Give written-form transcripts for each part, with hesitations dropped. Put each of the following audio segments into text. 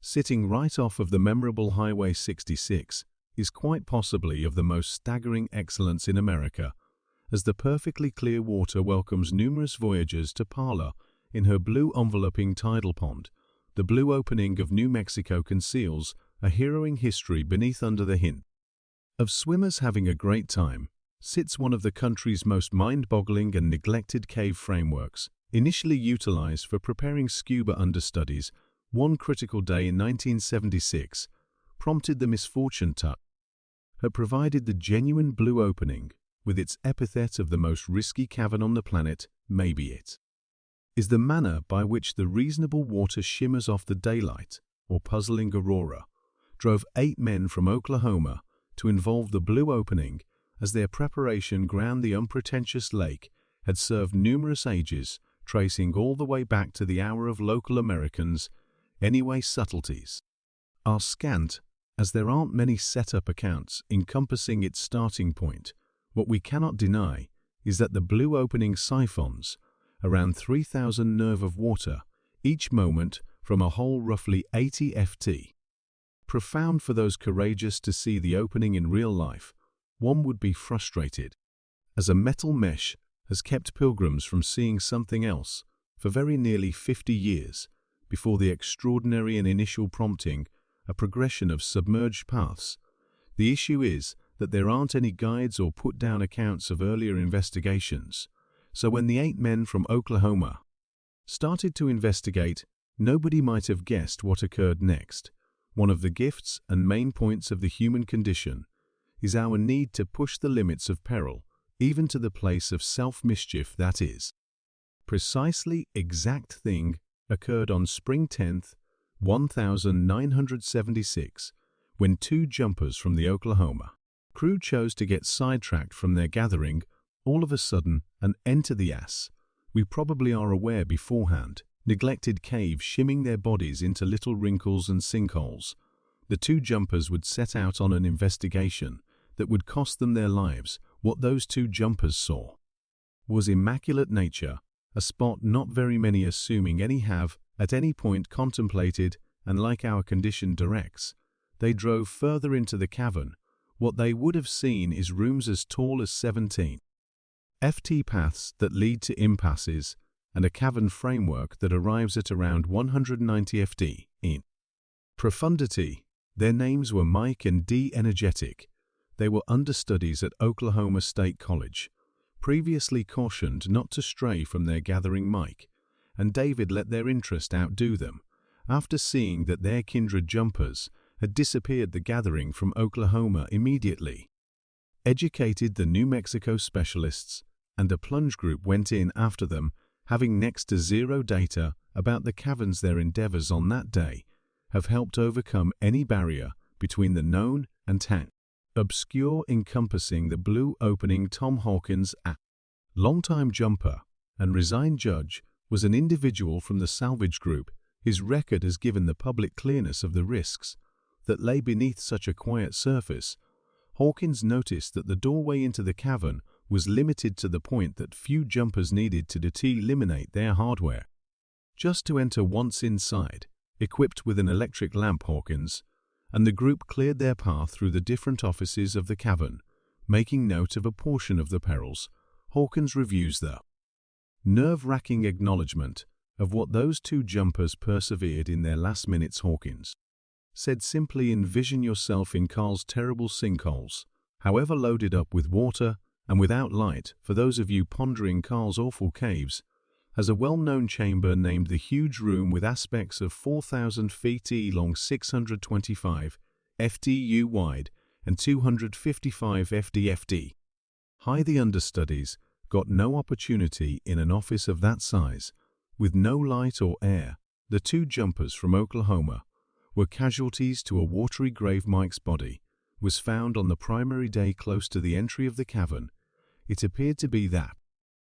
sitting right off of the memorable Highway 66, is quite possibly of the most staggering excellence in America, as the perfectly clear water welcomes numerous voyagers to parlor in her blue enveloping tidal pond. The blue opening of New Mexico conceals a harrowing history beneath. Under the hint of swimmers having a great time sits one of the country's most mind-boggling and neglected cave frameworks, initially utilized for preparing scuba understudies. One critical day in 1976 prompted the misfortune to have provided the genuine blue opening with its epithet of the most risky cavern on the planet. Maybe it is the manner by which the reasonable water shimmers off the daylight or puzzling aurora drove 8 men from Oklahoma to involve the blue opening as their preparation ground. The unpretentious lake had served numerous ages, tracing all the way back to the hour of local Americans. Anyway, subtleties are scant, as there aren't many set-up accounts encompassing its starting point. What we cannot deny is that the blue opening siphons around 3,000 nerve of water each moment from a hole roughly 80 ft. Profound for those courageous to see the opening in real life. One would be frustrated, as a metal mesh has kept pilgrims from seeing something else for very nearly 50 years before the extraordinary and initial prompting a progression of submerged paths. The issue is that there aren't any guides or put-down accounts of earlier investigations, so when the 8 men from Oklahoma started to investigate, nobody might have guessed what occurred next. One of the gifts and main points of the human condition is our need to push the limits of peril, even to the place of self-mischief. That is, precisely exact thing occurred on Spring 10th, 1976, when 2 jumpers from the Oklahoma crew chose to get sidetracked from their gathering all of a sudden and enter the we probably are aware beforehand, neglected cave, shimming their bodies into little wrinkles and sinkholes. The 2 jumpers would set out on an investigation that would cost them their lives. What those 2 jumpers saw was immaculate nature, a spot not very many, assuming any, have at any point contemplated, and like our condition directs, they drove further into the cavern. What they would have seen is rooms as tall as 17 ft, paths that lead to impasses, and a cavern framework that arrives at around 190 ft in profundity. Their names were Mike and D. Energetic. They were understudies at Oklahoma State College, previously cautioned not to stray from their gathering. Mike and David let their interest outdo them after seeing that their kindred jumpers had disappeared. The gathering from Oklahoma immediately educated the New Mexico specialists, and a plunge group went in after them, having next to zero data about the caverns. Their endeavors on that day have helped overcome any barrier between the known and obscure encompassing the blue opening. Tom Hawkins, a longtime jumper and resigned judge, was an individual from the salvage group. His record has given the public clearness of the risks that lay beneath such a quiet surface. Hawkins noticed that the doorway into the cavern was limited to the point that few jumpers needed to eliminate their hardware just to enter. Once inside, equipped with an electric lamp, Hawkins and the group cleared their path through the different offices of the cavern, making note of a portion of the perils. Hawkins reviews the nerve-wracking acknowledgement of what those 2 jumpers persevered in their last minutes. Hawkins said simply, envision yourself in Carl's terrible sinkholes, however loaded up with water and without light. For those of you pondering Carl's awful caves, has a well-known chamber named the huge room with aspects of 4,000 ft long, 625 ft wide, and 255 ft high. The understudies got no opportunity in an office of that size, with no light or air. The 2 jumpers from Oklahoma were casualties to a watery grave. Mike's body was found on the primary day close to the entry of the cavern. It appeared to be that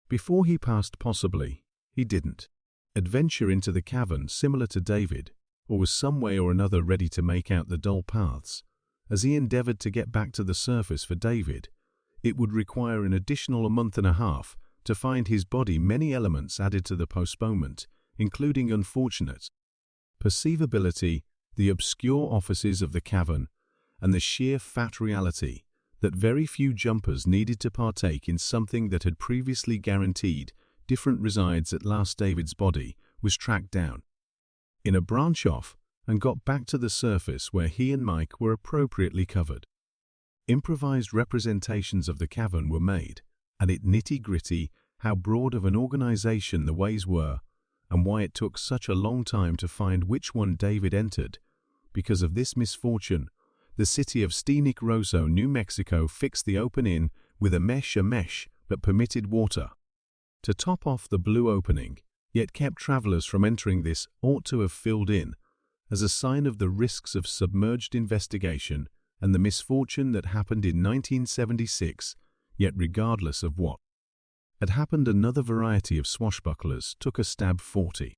before he passed, possibly he didn't adventure into the cavern, similar to David, or was some way or another ready to make out the dull paths. As he endeavored to get back to the surface, for David, it would require an additional 1.5 months to find his body. Many elements added to the postponement, including unfortunate perceivability the obscure offices of the cavern, and the sheer fat reality that very few jumpers needed to partake in something that had previously guaranteed different resides at last. David's body was tracked down in a branch off and got back to the surface where he and Mike were appropriately covered. Improvised representations of the cavern were made, and it nitty-gritty how broad of an organization the ways were and why it took such a long time to find which one David entered. Because of this misfortune, the city of Scenic Rosso, New Mexico fixed the opening with a mesh that permitted water to top off the blue opening, yet kept travelers from entering. This ought to have filled in as a sign of the risks of submerged investigation and the misfortune that happened in 1976, yet regardless of what had happened, another variety of swashbucklers took a stab 40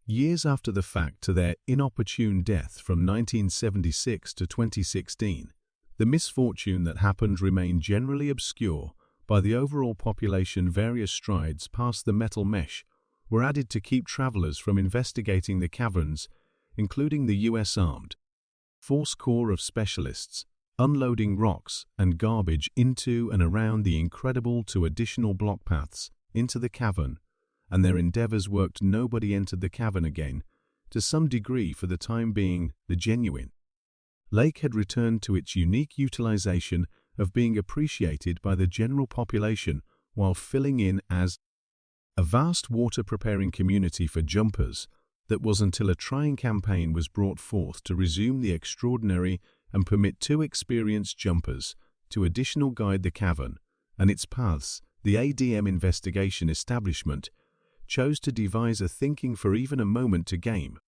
years after the fact to their inopportune death from 1976 to 2016. The misfortune that happened remained generally obscure by the overall population. Various strides past the metal mesh were added to keep travelers from investigating the caverns, including the U.S. Armed Force Corps of specialists unloading rocks and garbage into and around the incredible two additional block paths into the cavern, and their endeavors worked. Nobody entered the cavern again. To some degree, for the time being, the genuine lake had returned to its unique utilization of being appreciated by the general population while filling in as a vast water-preparing community for jumpers. That was until a trying campaign was brought forth to resume the extraordinary and permit two experienced jumpers to additional guide the cavern and its paths. The ADM investigation establishment chose to devise a thinking for even a moment to game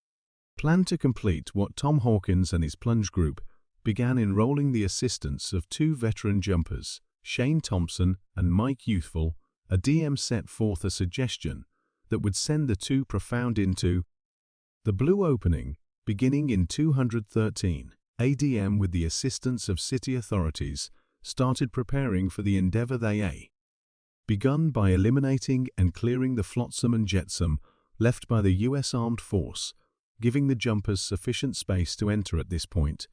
plan to complete what Tom Hawkins and his plunge group began, enrolling the assistance of two veteran jumpers, Shane Thompson and Mike Youthful. ADM set forth a suggestion that would send the two profound into the blue opening beginning in 213. ADM, with the assistance of city authorities, started preparing for the endeavor. They begun by eliminating and clearing the flotsam and jetsam left by the U.S. Armed Force, giving the jumpers sufficient space to enter. At this point,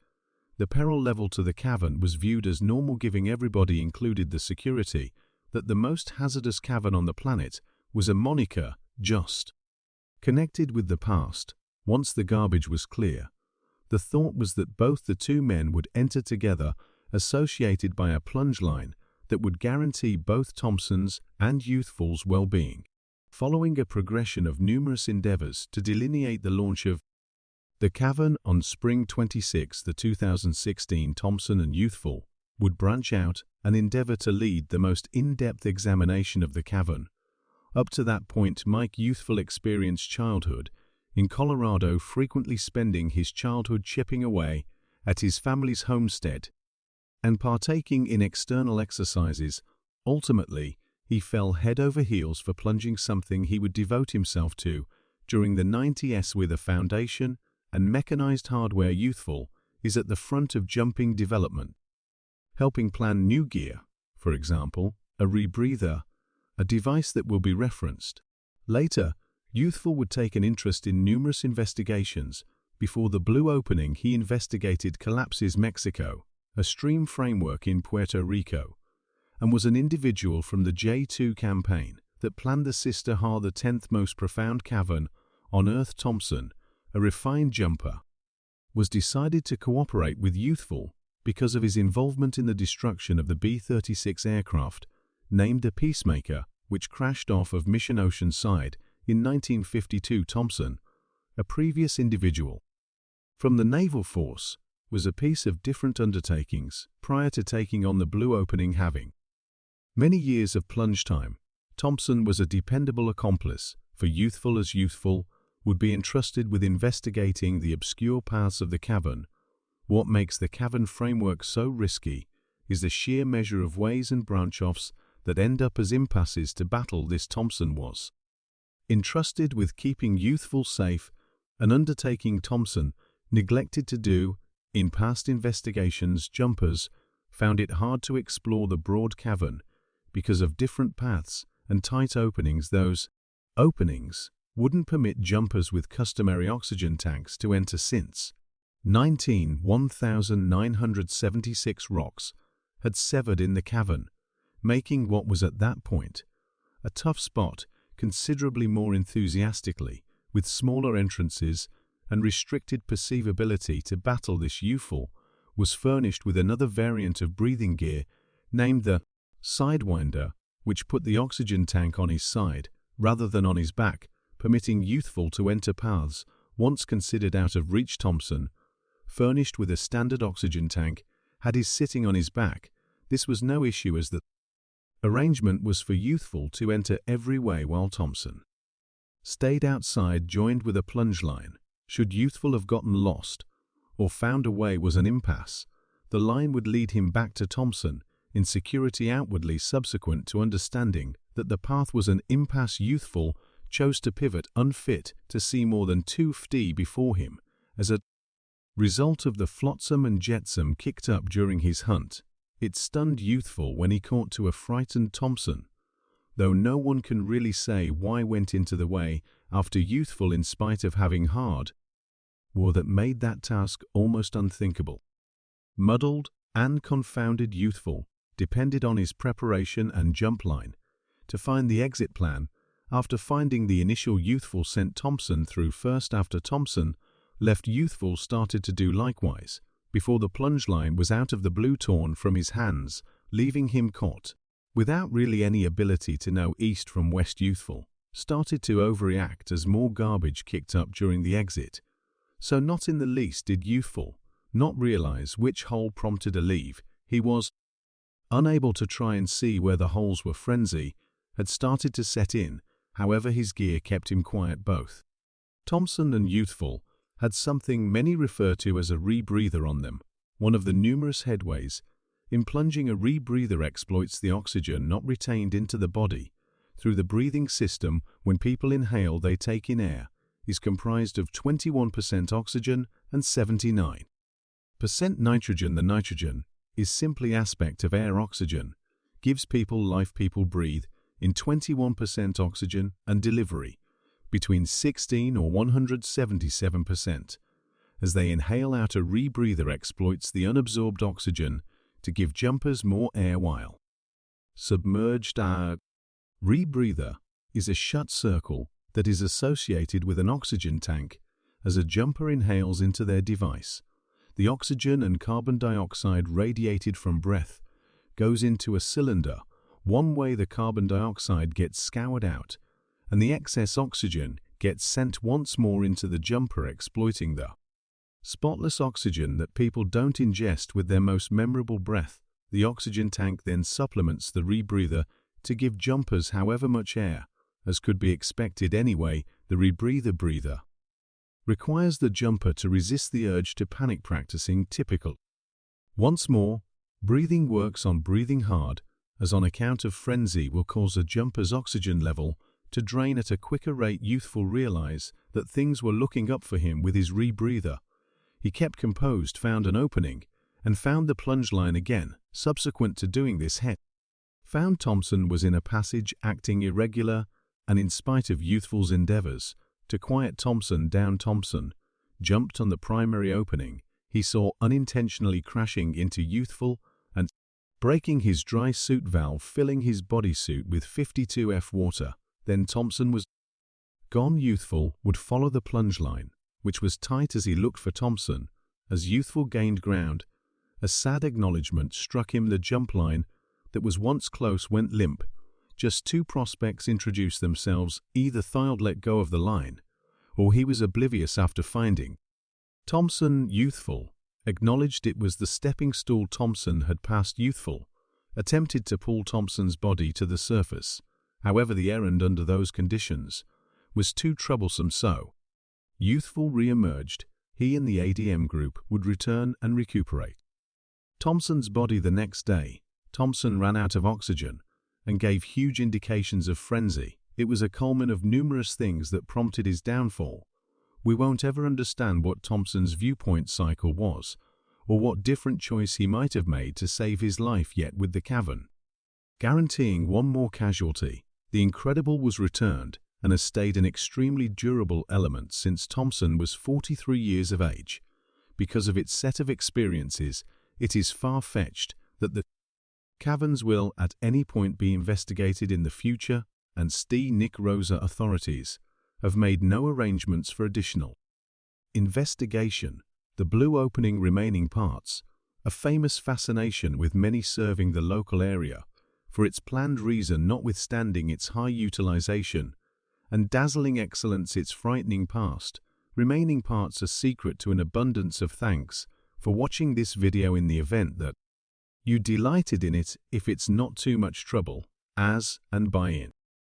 the peril level to the cavern was viewed as normal, giving everybody, included the security, that the most hazardous cavern on the planet was a moniker just connected with the past. Once the garbage was clear, the thought was that both the two men would enter together, associated by a plunge line that would guarantee both Thompson's and Youthful's well-being. Following a progression of numerous endeavors to delineate the launch of the cavern on spring 26, 2016, Thompson and Youthful would branch out and endeavor to lead the most in-depth examination of the cavern. Up to that point, Mike Youthful experienced childhood in Colorado, frequently spending his childhood chipping away at his family's homestead and partaking in external exercises. Ultimately, he fell head over heels for plunging, something he would devote himself to during the 90s with a foundation and mechanized hardware. Youthful is at the front of jumping development, helping plan new gear, for example, a rebreather, a device that will be referenced later. Youthful would take an interest in numerous investigations. Before the blue opening, he investigated Collapses Mexico, a stream framework in Puerto Rico, and was an individual from the J2 campaign that planned the Sister Ha, the 10th most profound cavern on Earth. Thompson, a refined jumper, was decided to cooperate with Youthful because of his involvement in the destruction of the B-36 aircraft, named a Peacemaker, which crashed off of Mission Oceanside in 1952. Thompson, a previous individual from the Naval Force, was a piece of different undertakings prior to taking on the blue opening. Having many years of plunge time, Thompson was a dependable accomplice for Youthful, as Youthful would be entrusted with investigating the obscure paths of the cavern. What makes the cavern framework so risky is the sheer measure of ways and branch-offs that end up as impasses to battle. This Thompson was entrusted with keeping Youthful safe, an undertaking Thompson neglected to do. In past investigations, jumpers found it hard to explore the broad cavern because of different paths and tight openings. Those openings wouldn't permit jumpers with customary oxygen tanks to enter, since 1,976 rocks had severed in the cavern, making what was at that point a tough spot considerably more enthusiastically, with smaller entrances and restricted perceivability to battle. This youthful was furnished with another variant of breathing gear named the Sidewinder, which put the oxygen tank on his side rather than on his back, permitting youthful to enter paths once considered out of reach. Thompson, furnished with a standard oxygen tank, had his sitting on his back. This was no issue, as the arrangement was for youthful to enter every way while Thompson stayed outside, joined with a plunge line. Should youthful have gotten lost or found a way was an impasse, the line would lead him back to Thompson in security. Outwardly subsequent to understanding that the path was an impasse, youthful chose to pivot, unfit to see more than 2 ft before him. As a result of the flotsam and jetsam kicked up during his hunt, it stunned youthful when he caught to a frightened Thompson, though no one can really say why went into the way after youthful, in spite of having hard war that made that task almost unthinkable. Muddled and confounded youthful depended on his preparation and jump line to find the exit plan. After finding the initial, youthful sent Thompson through first. After Thompson left, youthful started to do likewise before the plunge line was out of the blue, torn from his hands, leaving him caught. Without really any ability to know east from west, youthful started to overreact as more garbage kicked up during the exit. So not in the least did youthful not realize which hole prompted a leave. He was unable to try and see where the holes were. Frenzy had started to set in, however his gear kept him quiet. Both Thompson and youthful had something many refer to as a rebreather on them. One of the numerous headways in plunging, a rebreather exploits the oxygen not retained into the body through the breathing system. When people inhale, they take in air is comprised of 21% oxygen and 79% nitrogen. The nitrogen is simply aspect of air. Oxygen gives people life. People breathe in 21% oxygen and delivery between 16 or 177%. As they inhale out, a rebreather exploits the unabsorbed oxygen to give jumpers more air while submerged. A rebreather is a shut circle that is associated with an oxygen tank. As a jumper inhales into their device, the oxygen and carbon dioxide radiated from breath goes into a cylinder. One way, the carbon dioxide gets scoured out and the excess oxygen gets sent once more into the jumper, exploiting the spotless oxygen that people don't ingest with their most memorable breath. The oxygen tank then supplements the rebreather to give jumpers however much air as could be expected anyway. The rebreather requires the jumper to resist the urge to panic. Practicing typical. Once more, breathing works on breathing hard, as on account of frenzy will cause a jumper's oxygen level to drain at a quicker rate. Youthful realize that things were looking up for him with his rebreather. He kept composed, found an opening, and found the plunge line again. Subsequent to doing this, found Thompson was in a passage acting irregular, and in spite of youthful's endeavors to quiet Thompson down, Thompson jumped on the primary opening. He saw unintentionally crashing into youthful and breaking his dry suit valve, filling his bodysuit with 52F water. Then Thompson was gone. Youthful would follow the plunge line, which was tight, as he looked for Thompson. As youthful gained ground, a sad acknowledgement struck him. The jump line that was once close went limp. Just 2 prospects introduced themselves. Either Thild let go of the line, or he was oblivious. After finding Thompson, youthful acknowledged it was the stepping stool. Thompson had passed. Youthful attempted to pull Thompson's body to the surface. However, the errand under those conditions was too troublesome, so youthful re-emerged. He and the ADM group would return and recuperate Thompson's body the next day. Thompson ran out of oxygen and gave huge indications of frenzy. It was a culmination of numerous things that prompted his downfall. We won't ever understand what Thompson's viewpoint cycle was, or what different choice he might have made to save his life. Yet with the cavern guaranteeing one more casualty, the incredible was returned and has stayed an extremely durable element since. Thompson was 43 years of age. because of its set of experiences, it is far-fetched that the caverns will at any point be investigated in the future, and Nick Rosa authorities have made no arrangements for additional investigation. The blue opening remaining parts, a famous fascination with many serving the local area, for its planned reason notwithstanding its high utilization and dazzling excellence its frightening past, remaining parts are secret to an abundance of thanks for watching this video in the event that you delighted in it if it's not too much trouble, and buy in.